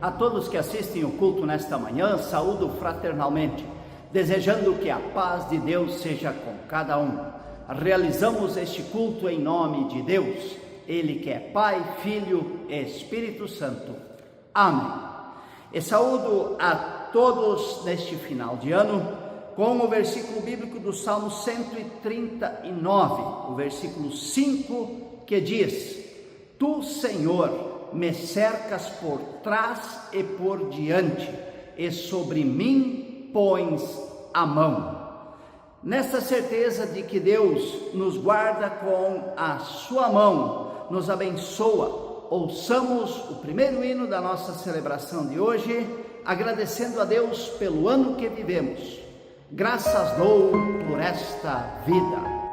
A todos que assistem o culto nesta manhã, saúdo fraternalmente, desejando que a paz de Deus seja com cada um. Realizamos este culto em nome de Deus, Ele que é Pai, Filho e Espírito Santo. Amém. E saúdo a todos neste final de ano com o versículo bíblico do Salmo 139, o versículo 5, que diz: Tu, Senhor, me cercas por trás e por diante, e sobre mim pões a mão. Nesta certeza de que Deus nos guarda com a sua mão, nos abençoa, ouçamos o primeiro hino da nossa celebração de hoje, agradecendo a Deus pelo ano que vivemos. Graças dou por esta vida.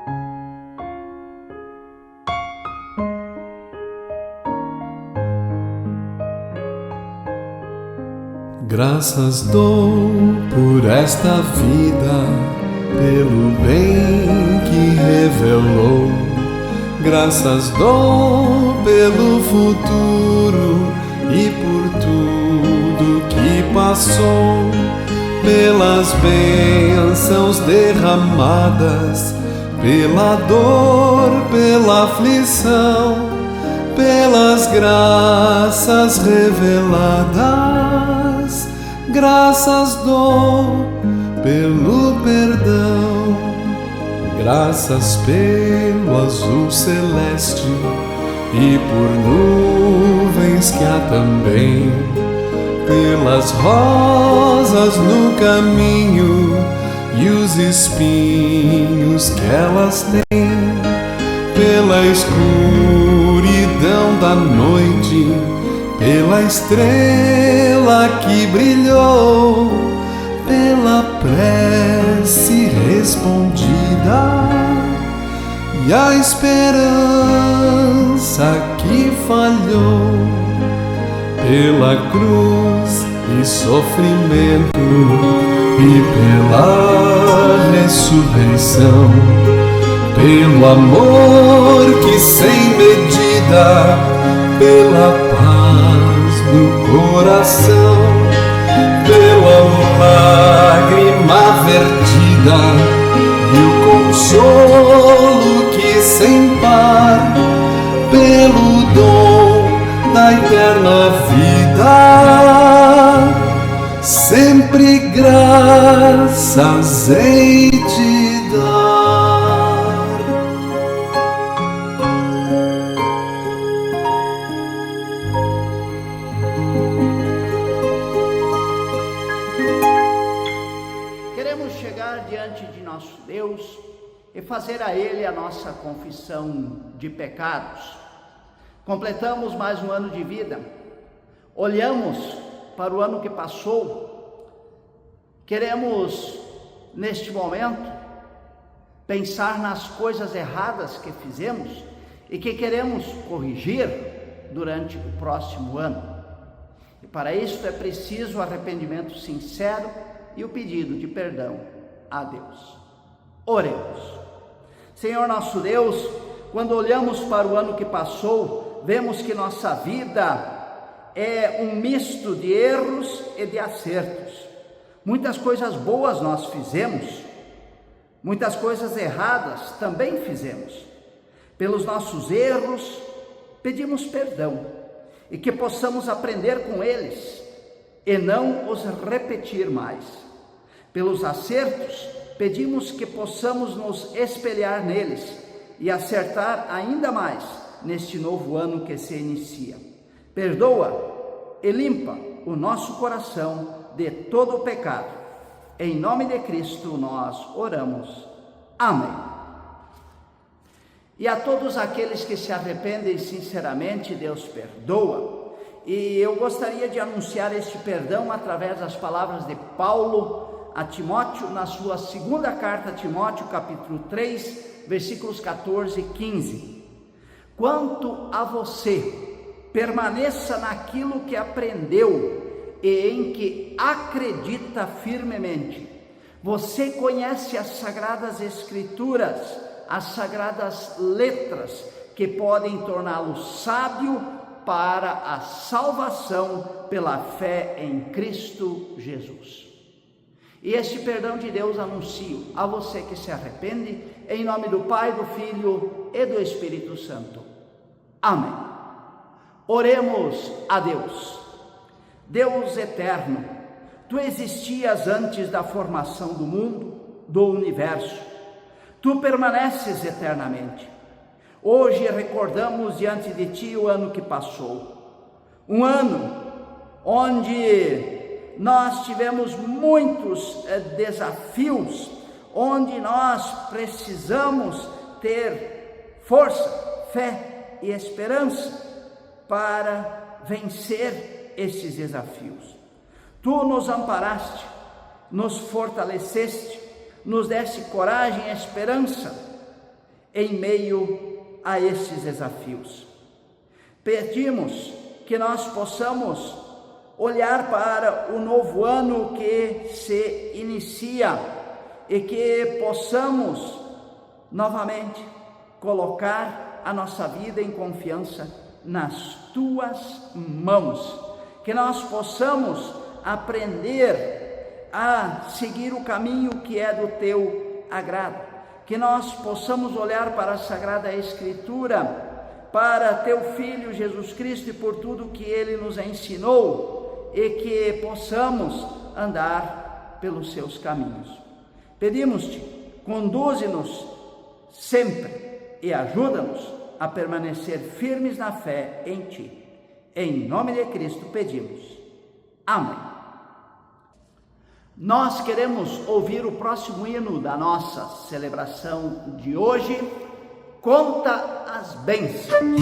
Graças dou por esta vida, pelo bem que revelou. Graças dou pelo futuro e por tudo que passou, pelas bênçãos derramadas, pela dor, pela aflição, pelas graças reveladas. Graças dou pelo perdão, graças pelo azul celeste e por nuvens que há também, pelas rosas no caminho e os espinhos que elas têm, pela escuridão da noite, pela estrela que brilhou, pela prece respondida e a esperança que falhou, pela cruz e sofrimento e pela ressurreição, pelo amor que sem medida, pela paz no coração, pela lágrima vertida e o consolo que sem par, pelo dom da eterna vida, sempre graças hei de dar. E fazer a Ele a nossa confissão de pecados. Completamos mais um ano de vida, olhamos para o ano que passou, queremos neste momento pensar nas coisas erradas que fizemos e que queremos corrigir durante o próximo ano. E para isso é preciso o arrependimento sincero e o pedido de perdão a Deus. Oremos. Senhor nosso Deus, quando olhamos para o ano que passou, vemos que nossa vida é um misto de erros e de acertos. Muitas coisas boas nós fizemos, muitas coisas erradas também fizemos. Pelos nossos erros, pedimos perdão e que possamos aprender com eles e não os repetir mais. Pelos acertos, pedimos que possamos nos espelhar neles e acertar ainda mais neste novo ano que se inicia. Perdoa e limpa o nosso coração de todo o pecado. Em nome de Cristo nós oramos. Amém. E a todos aqueles que se arrependem sinceramente, Deus perdoa. E eu gostaria de anunciar este perdão através das palavras de Paulo a Timóteo, na sua segunda carta a Timóteo, capítulo 3, versículos 14 e 15. Quanto a você, permaneça naquilo que aprendeu e em que acredita firmemente. Você conhece as sagradas escrituras, as sagradas letras, que podem torná-lo sábio para a salvação pela fé em Cristo Jesus. E este perdão de Deus anuncio a você que se arrepende, em nome do Pai, do Filho e do Espírito Santo. Amém. Oremos a Deus. Deus eterno, Tu existias antes da formação do mundo, do universo. Tu permaneces eternamente. Hoje recordamos diante de Ti o ano que passou. Um ano onde nós tivemos muitos desafios, onde nós precisamos ter força, fé e esperança para vencer esses desafios. Tu nos amparaste, nos fortaleceste, nos deste coragem e esperança em meio a esses desafios. Pedimos que nós possamos olhar para o novo ano que se inicia e que possamos novamente colocar a nossa vida em confiança nas Tuas mãos, que nós possamos aprender a seguir o caminho que é do Teu agrado, que nós possamos olhar para a Sagrada Escritura, para Teu Filho Jesus Cristo e por tudo que Ele nos ensinou, e que possamos andar pelos Seus caminhos. Pedimos-Te, conduze-nos sempre e ajuda-nos a permanecer firmes na fé em Ti. Em nome de Cristo pedimos. Amém. Nós queremos ouvir o próximo hino da nossa celebração de hoje, Conta as Bênçãos.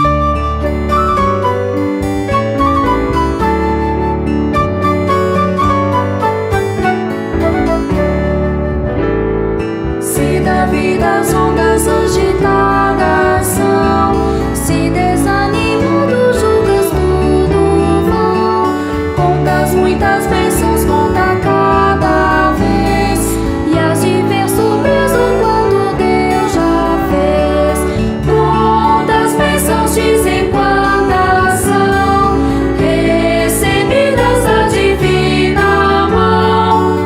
Se da vida as ondas agitadas são, se desanimando julgas tudo vão, contas muitas bênçãos, conta cada vez, e as de ver surpreso quando Deus já fez. Conta as bênçãos, dizem quantas são, recebidas da divina mão.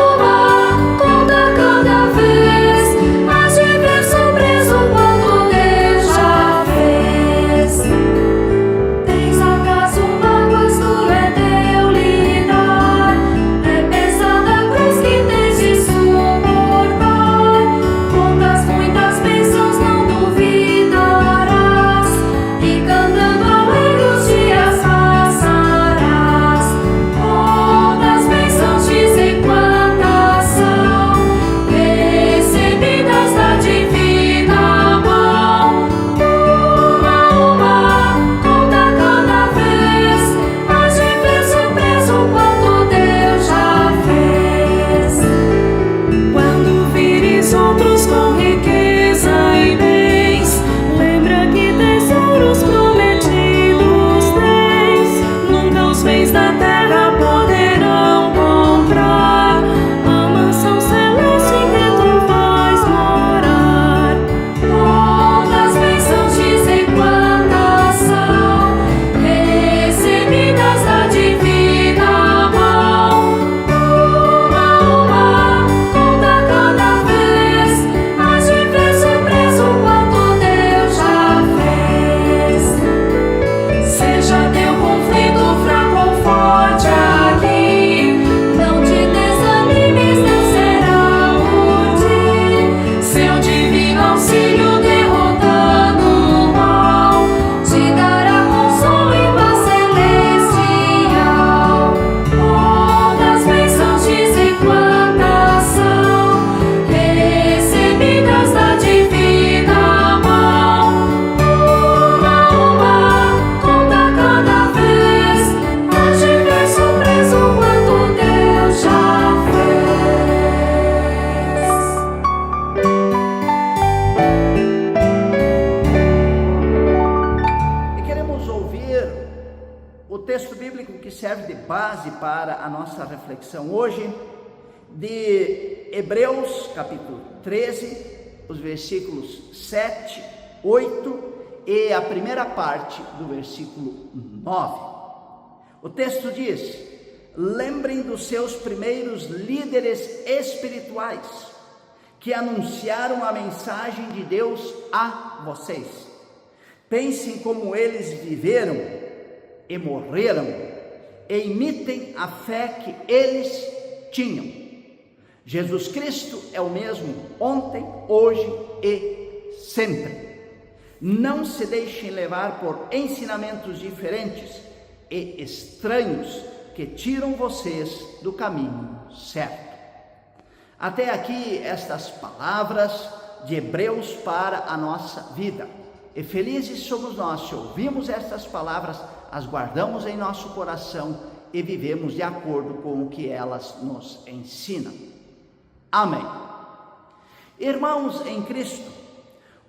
Uma, conta cada vez, as de ver surpreso quando Deus já fez. Tens acaso mágoas, duro é teu lidar, é pesada a cruz que tens de suportar. Contas muitas bênçãos, não duvidarás, e cantando alegre os dias passarás. Contas bênçãos, dizem quantas são, recebidas da divina mão. Uma, conta cada vez, as de ver surpreso quanto Deus já fez. Quando vires outros com riqueza e bens, lembra que tesouros prometidos tens. Nunca os bens da terra poderão comprar a mansão celeste em que tu vais morar. Contas bênçãos, dizem quantas são, recebidas da divina mão. Uma, conta cada vez, as de ver surpreso quanto Deus já fez. Seja teu conflito fraco ou forte aqui, não te desanimes, Deus será por ti. Seu divino auxílio derrotando o mal, te dará consolo e paz celestial. Contas bênçãos, dizem quantas são, recebidas da divina mão. Uma, conta cada vez, as de ver surpreso quanto Deus já E queremos ouvir o texto bíblico que serve de base para a nossa reflexão hoje, de Hebreus, capítulo 13, os versículos 7, 8 e a primeira parte do versículo 9. O texto diz: lembrem dos seus primeiros líderes espirituais que anunciaram a mensagem de Deus a vocês. Pensem como eles viveram e morreram e imitem a fé que eles tinham. Jesus Cristo é o mesmo ontem, hoje e sempre. Não se deixem levar por ensinamentos diferentes e estranhos que tiram vocês do caminho certo. Até aqui estas palavras de Hebreus para a nossa vida. E felizes somos nós se ouvimos estas palavras, as guardamos em nosso coração e vivemos de acordo com o que elas nos ensinam. Amém. Irmãos em Cristo,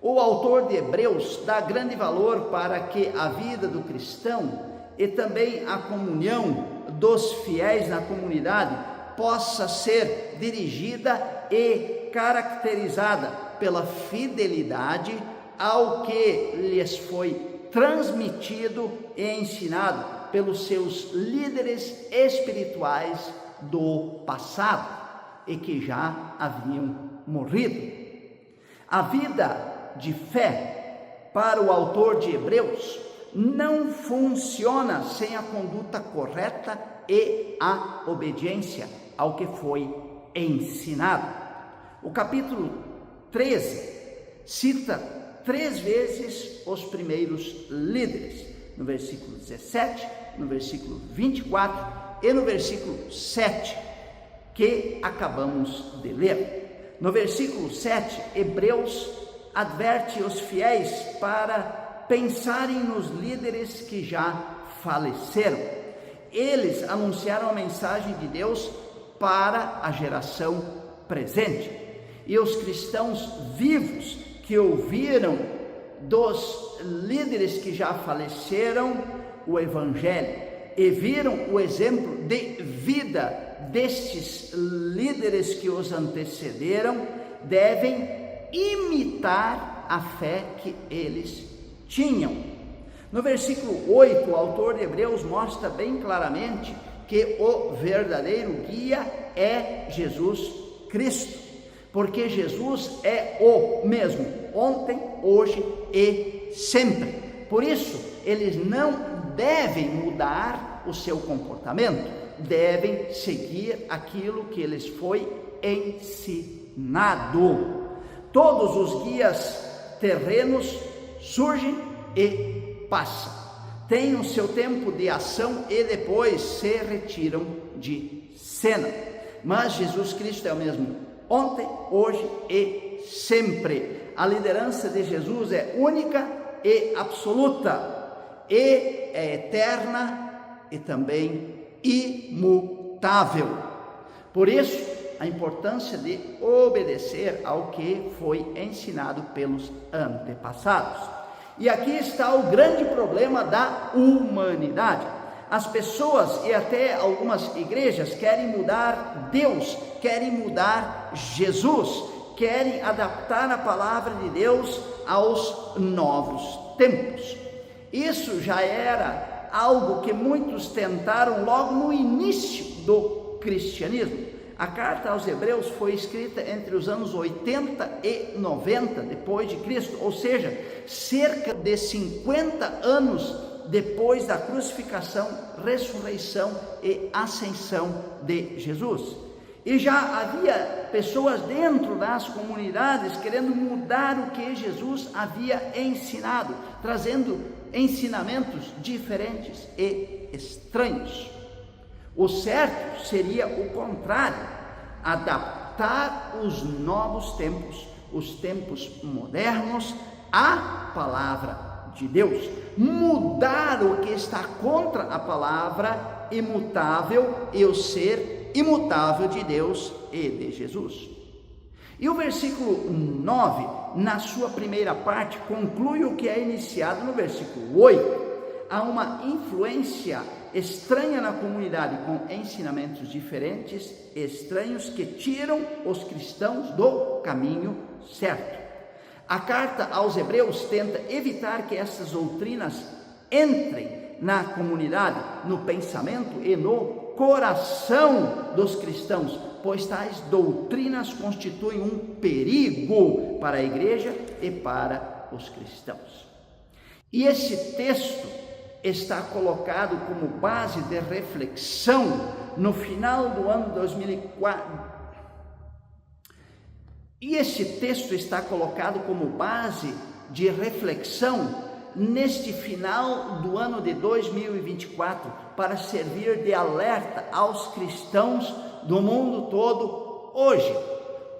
o autor de Hebreus dá grande valor para que a vida do cristão e também a comunhão dos fiéis na comunidade possa ser dirigida e caracterizada pela fidelidade ao que lhes foi transmitido e ensinado pelos seus líderes espirituais do passado e que já haviam morrido. A vida de fé para o autor de Hebreus não funciona sem a conduta correta e a obediência ao que foi ensinado. O capítulo 13 cita 3 vezes os primeiros líderes, no versículo 17, no versículo 24 e no versículo 7, que acabamos de ler. No versículo 7, Hebreus adverte os fiéis para pensarem nos líderes que já faleceram. Eles anunciaram a mensagem de Deus para a geração presente. E os cristãos vivos que ouviram dos líderes que já faleceram o Evangelho e viram o exemplo de vida destes líderes que os antecederam, devem imitar a fé que eles tinham. No versículo 8, o autor de Hebreus mostra bem claramente que o verdadeiro guia é Jesus Cristo, porque Jesus é o mesmo ontem, hoje e sempre. Por isso, eles não devem mudar o seu comportamento, devem seguir aquilo que lhes foi ensinado. Todos os guias terrenos surgem e passam, têm o seu tempo de ação e depois se retiram de cena. Mas Jesus Cristo é o mesmo ontem, hoje e sempre. A liderança de Jesus é única e absoluta, e é eterna e também imutável. Por isso, a importância de obedecer ao que foi ensinado pelos antepassados. E aqui está o grande problema da humanidade. As pessoas e até algumas igrejas querem mudar Deus, querem mudar Jesus, querem adaptar a palavra de Deus aos novos tempos. Isso já era algo que muitos tentaram logo no início do cristianismo. A carta aos Hebreus foi escrita entre os anos 80 e 90 depois de Cristo, ou seja, cerca de 50 anos depois da crucificação, ressurreição e ascensão de Jesus. E já havia pessoas dentro das comunidades querendo mudar o que Jesus havia ensinado, trazendo ensinamentos diferentes e estranhos. O certo seria o contrário, adaptar os novos tempos, os tempos modernos, à palavra de Deus, mudar o que está contra a palavra imutável e o ser imutável de Deus e de Jesus. E o versículo 9, na sua primeira parte, conclui o que é iniciado no versículo 8. Há uma influência estranha na comunidade, com ensinamentos diferentes, estranhos, que tiram os cristãos do caminho certo. A carta aos Hebreus tenta evitar que essas doutrinas entrem na comunidade, no pensamento e no coração dos cristãos, pois tais doutrinas constituem um perigo para a igreja e para os cristãos. E esse texto está colocado como base de reflexão no final do ano 2004. E esse texto está colocado como base de reflexão neste final do ano de 2024, para servir de alerta aos cristãos do mundo todo hoje.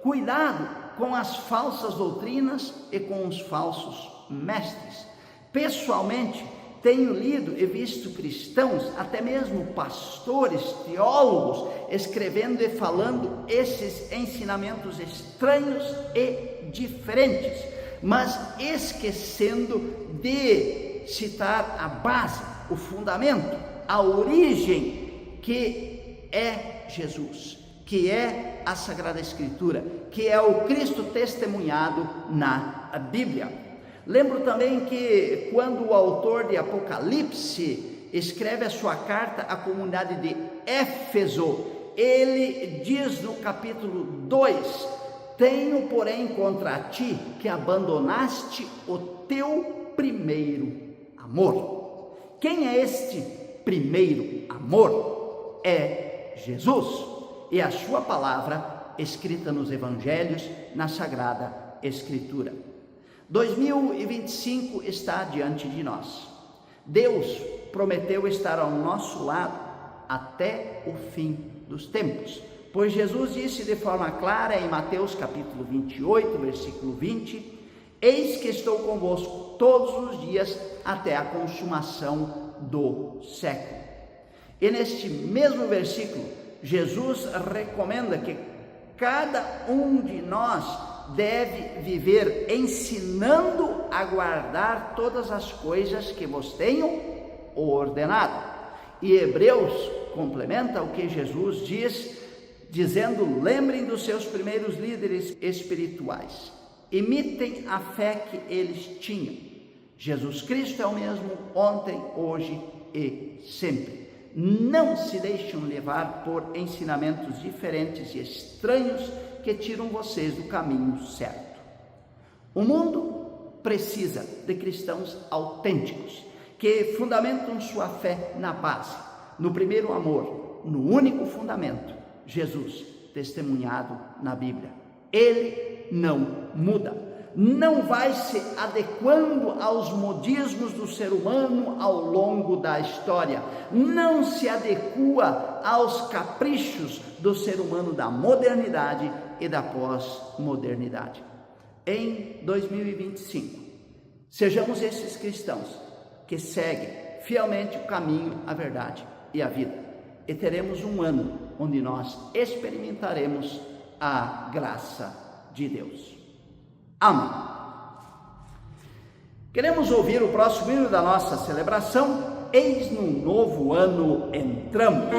Cuidado com as falsas doutrinas e com os falsos mestres. Pessoalmente, tenho lido e visto cristãos, até mesmo pastores, teólogos, escrevendo e falando esses ensinamentos estranhos e diferentes, mas esquecendo de citar a base, o fundamento, a origem, que é Jesus, que é a Sagrada Escritura, que é o Cristo testemunhado na Bíblia. Lembro também que quando o autor de Apocalipse escreve a sua carta à comunidade de Éfeso, ele diz no capítulo 2: tenho, porém, contra ti que abandonaste o teu primeiro amor. Quem é este primeiro amor? É Jesus e a sua palavra escrita nos evangelhos, na Sagrada Escritura. 2025 está diante de nós. Deus prometeu estar ao nosso lado até o fim dos tempos, pois Jesus disse de forma clara em Mateus capítulo 28, versículo 20: eis que estou convosco todos os dias até a consumação do século. E neste mesmo versículo, Jesus recomenda que cada um de nós deve viver ensinando a guardar todas as coisas que vos tenho ordenado. E Hebreus complementa o que Jesus diz, dizendo: lembrem dos seus primeiros líderes espirituais, imitem a fé que eles tinham. Jesus Cristo é o mesmo ontem, hoje e sempre. Não se deixem levar por ensinamentos diferentes e estranhos que tiram vocês do caminho certo. O mundo precisa de cristãos autênticos, que fundamentam sua fé na base, no primeiro amor, no único fundamento, Jesus, testemunhado na Bíblia. Ele não muda, não vai se adequando aos modismos do ser humano ao longo da história, não se adequa aos caprichos do ser humano da modernidade e da pós-modernidade. Em 2025, sejamos esses cristãos que seguem fielmente o caminho, a verdade e a vida, e teremos um ano onde nós experimentaremos a graça de Deus. Amém. Queremos ouvir o próximo hino da nossa celebração. Eis num novo ano entramos.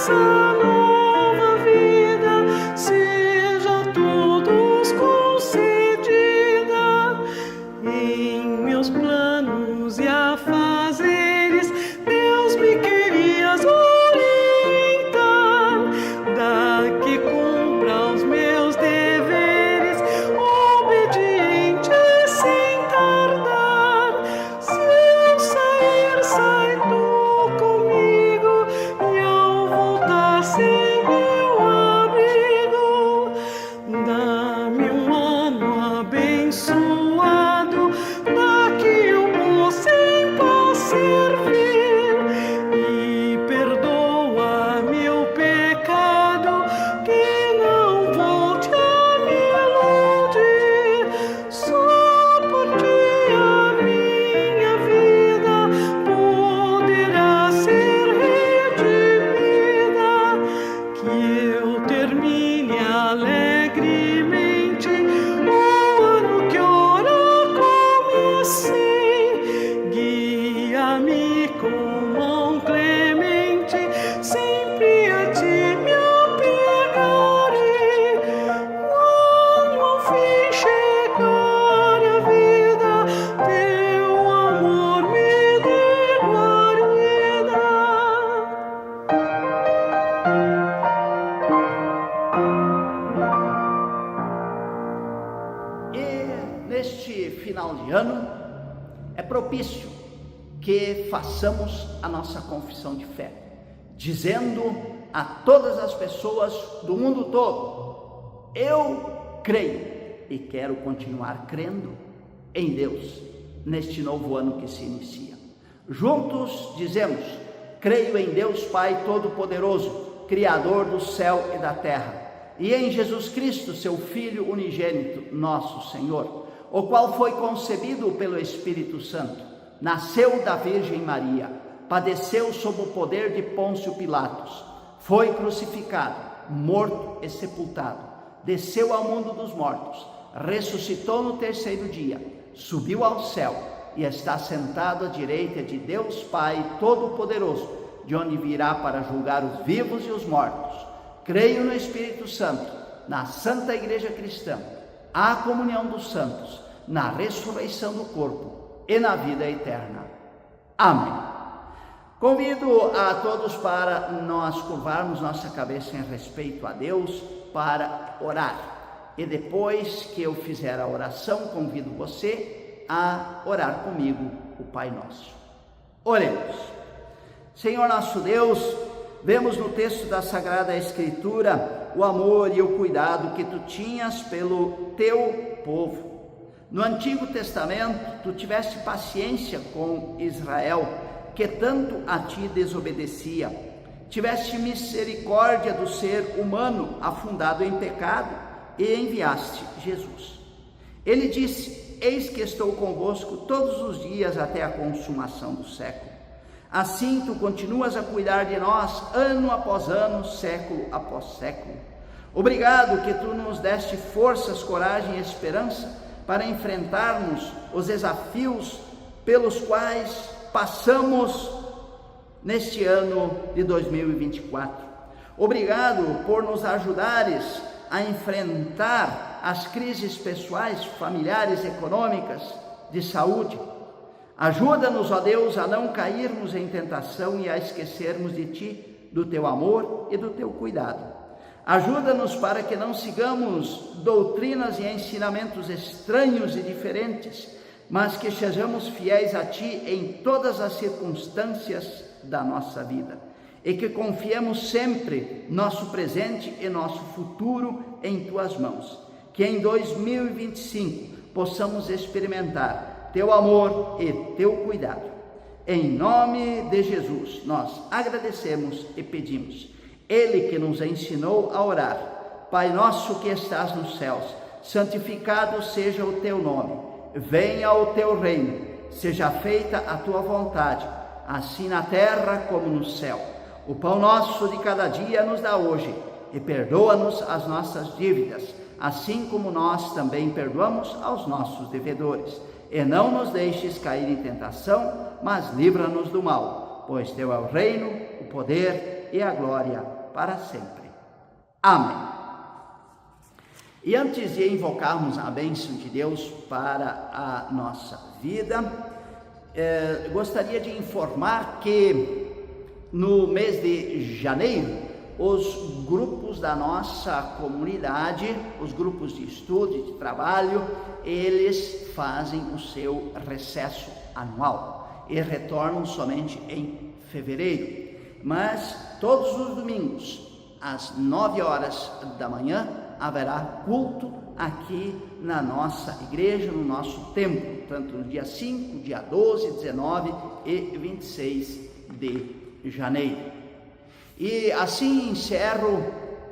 Nova vida, seja alegremente o ano que ora comecei. Guia-me com mão clemente, sempre a ti me apegarei. Quando ao fim chegar a vida, teu amor me dê guarida. E neste final de ano é propício que façamos a nossa confissão de fé, dizendo a todas as pessoas do mundo todo: eu creio e quero continuar crendo em Deus neste novo ano que se inicia. Juntos dizemos: creio em Deus Pai Todo-Poderoso, Criador do céu e da terra, e em Jesus Cristo, seu Filho unigênito, nosso Senhor, o qual foi concebido pelo Espírito Santo, nasceu da Virgem Maria, padeceu sob o poder de Pôncio Pilatos, foi crucificado, morto e sepultado, desceu ao mundo dos mortos, ressuscitou no terceiro dia, subiu ao céu e está sentado à direita de Deus Pai Todo-Poderoso, de onde virá para julgar os vivos e os mortos. Creio no Espírito Santo, na Santa Igreja Cristã, a comunhão dos santos, na ressurreição do corpo e na vida eterna. Amém. Convido a todos para nós curvarmos nossa cabeça em respeito a Deus para orar. E depois que eu fizer a oração, convido você a orar comigo o Pai Nosso. Oremos. Senhor nosso Deus, vemos no texto da Sagrada Escritura o amor e o cuidado que tu tinhas pelo teu povo. No Antigo Testamento, tu tiveste paciência com Israel, que tanto a ti desobedecia. Tiveste misericórdia do ser humano afundado em pecado e enviaste Jesus. Ele disse: eis que estou convosco todos os dias até a consumação do século. Assim tu continuas a cuidar de nós, ano após ano, século após século. Obrigado que tu nos deste forças, coragem e esperança para enfrentarmos os desafios pelos quais passamos neste ano de 2024. Obrigado por nos ajudares a enfrentar as crises pessoais, familiares, econômicas, de saúde. Ajuda-nos, ó Deus, a não cairmos em tentação e a esquecermos de Ti, do Teu amor e do Teu cuidado. Ajuda-nos para que não sigamos doutrinas e ensinamentos estranhos e diferentes, mas que sejamos fiéis a Ti em todas as circunstâncias da nossa vida e que confiemos sempre nosso presente e nosso futuro em Tuas mãos. Que em 2025 possamos experimentar Teu amor e Teu cuidado. Em nome de Jesus, nós agradecemos e pedimos. Ele que nos ensinou a orar: Pai nosso que estás nos céus, santificado seja o Teu nome. Venha o Teu reino, seja feita a Tua vontade, assim na terra como no céu. O pão nosso de cada dia nos dá hoje, e perdoa-nos as nossas dívidas, assim como nós também perdoamos aos nossos devedores. E não nos deixes cair em tentação, mas livra-nos do mal, pois Teu é o reino, o poder e a glória para sempre. Amém. E antes de invocarmos a bênção de Deus para a nossa vida, gostaria de informar que no mês de janeiro, os grupos da nossa comunidade, os grupos de estudo e de trabalho, eles fazem o seu recesso anual e retornam somente em fevereiro. Mas todos os domingos, às 9 horas da manhã, haverá culto aqui na nossa igreja, no nosso templo, tanto no dia 5, dia 12, 19 e 26 de janeiro. E assim encerro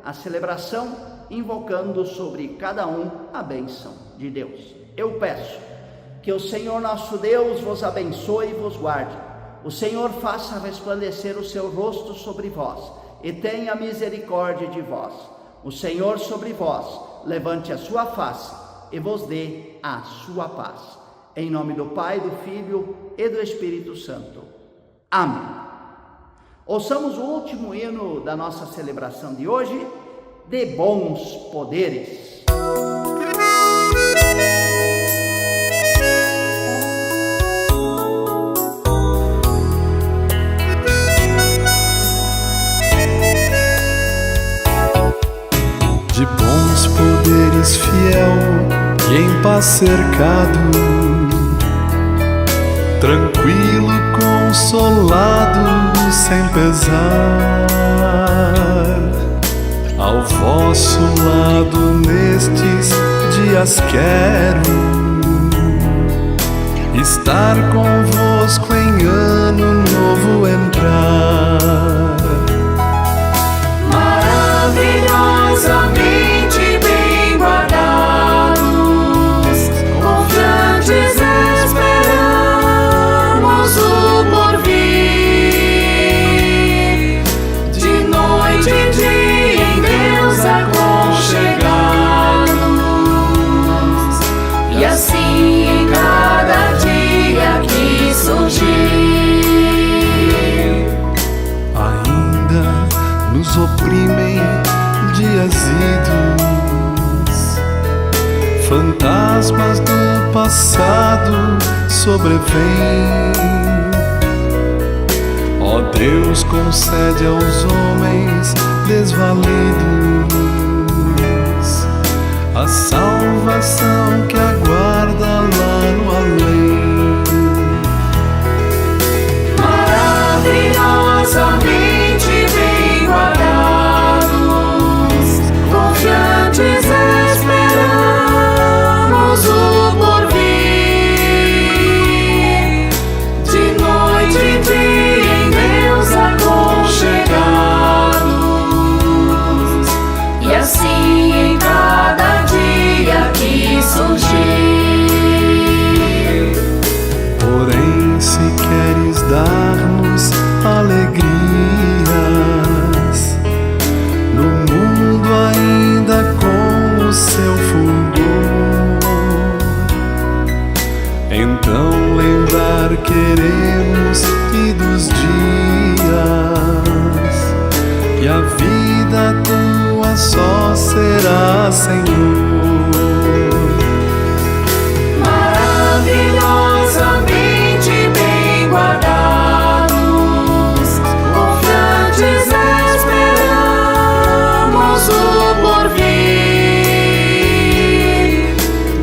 a celebração, invocando sobre cada um a bênção de Deus. Eu peço que o Senhor nosso Deus vos abençoe e vos guarde. O Senhor faça resplandecer o seu rosto sobre vós e tenha misericórdia de vós. O Senhor sobre vós levante a sua face e vos dê a sua paz. Em nome do Pai, do Filho e do Espírito Santo. Amém. Ouçamos o último hino da nossa celebração de hoje, de bons poderes. De bons poderes fiel e em paz cercado, tranquilo, consolado, sem pesar, ao vosso lado nestes dias quero estar convosco em ano novo entrar. Maravilhosamente bem guardados, confiantes esperamos o porvir. De noite e dia em Deus aconchegados, e assim em cada dia que surgir. Ainda nos oprimem dias idos, fantasmas do passado sobrevêm. Ó Deus, concede aos homens desvalidos a salvação que aguarda lá no além. Maravilhosamente bem guardados, confiantes esperamos o porvir. De noite e dia em Deus aconchegados, e assim em cada dia que surgir. Porém, se queres dar-nos alegrias no mundo ainda com o seu fulgor, então lembrar queremos e dos dias, e a vida tua só será, Senhor. Maravilhosamente bem guardados, confiantes esperamos o porvir.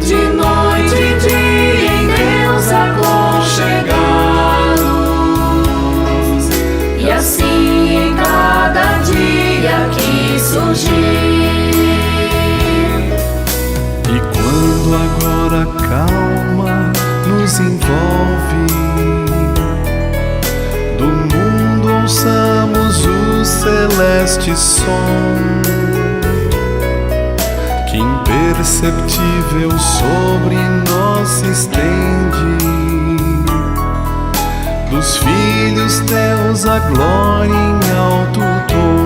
De noite e dia em Deus aconchegados, e assim em cada dia que surgir. E quando agora a calma nos envolve, do mundo ouçamos o celeste som, que imperceptível sobre nós se estende. Dos filhos teus a glória em alto tom.